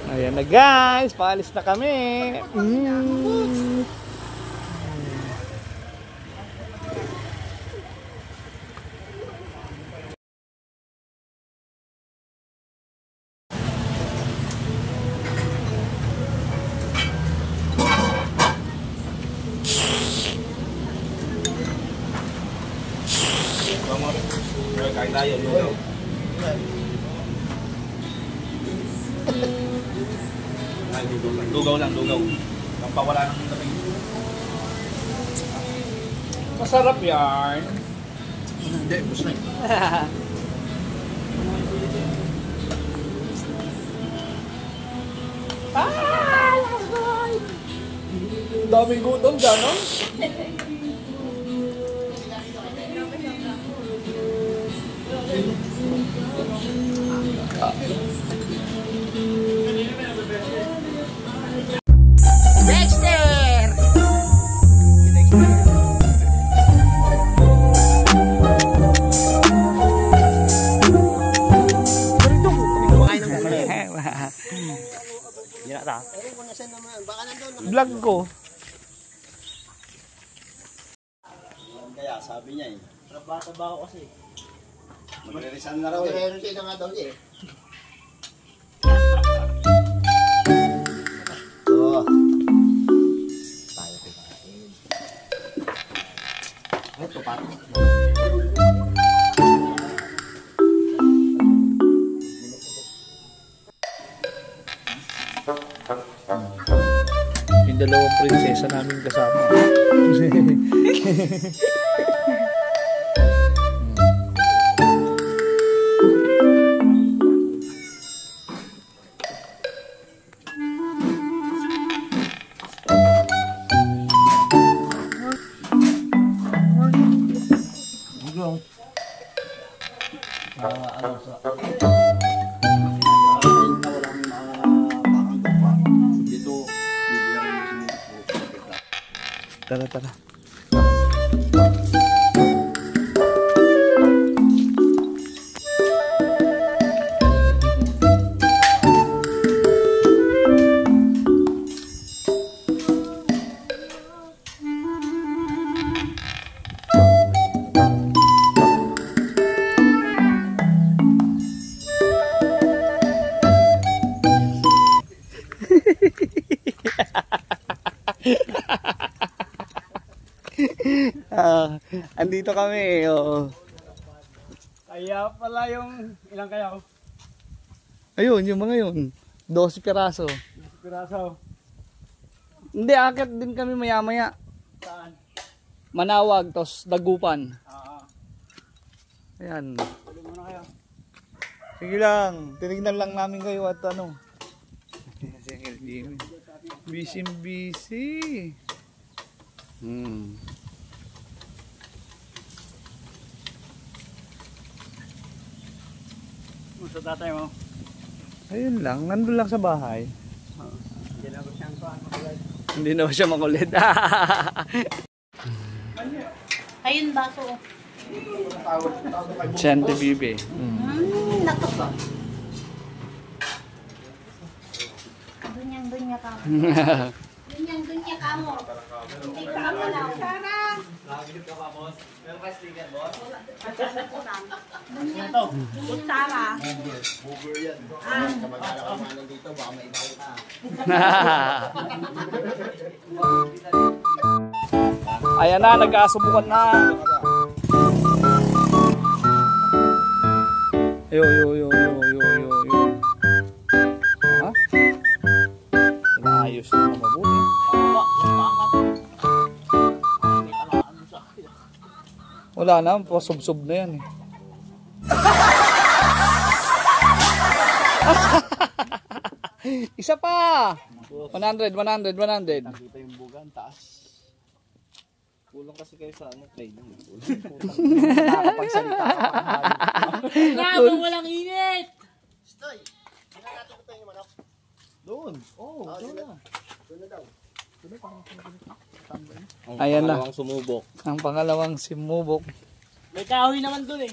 Ayan na guys, paalis na kami. Kain tayo, lugaw. Ay, lugaw lang, lugaw. Pampawala ng lamig. Masarap yan. Hindi, bus na Daming gutom dyan, no? Vlog ko. Kaya sabi niya eh. Trabata ba ako kasi? Magre-resign na raw eh. Magre-resign na nga daw niya eh. Oo. Tayo kumain. Ito pa. Yung dalawang prinsesa namin kasama. Tara, tara. Andito kami, oh. Kaya pala yung ilang kaya ko? Ayun, yung mga yun. 12 piraso. 12 piraso. Hindi, akit din kami maya-maya. Saan? Manawag, tos Dagupan. Ayan. Tuloy muna kayo. Sige lang, tinignan lang namin kayo at ano. Busy. Sa tatay mo? Ayun lang, nandun lang sa bahay. Hindi na ko siyang makulit. Hindi na siya makulit. Ayun baso. Chante Bibi. Natok ba? Dunyang-dunya ka mo. Dunyang-dunya ka mo. Hindi ka mo na. Sarah! Nakakit ka pa, boss? Meron ka sticker, boss? Ito. Sarah. Booger yan. Kamag-anak ko naman dito, baka may ibaw na. Ayan na, nagkasubukan na. Yo. Ha? Ayos na mabuti. Wala na, pasubsob na yan eh. Isa pa! 100. Nakita yung bugan, taas. Kulang kasi kayo sa ano, training. Nakakapagsalita ka pa. Yabang walang init! Stoy! Hinanatin ko tayo yung manok. Doon. Oo, doon na. Doon na daw. Ayan na. Ang sumubok. Ang pangalawang simubok. May kahoy naman dun eh.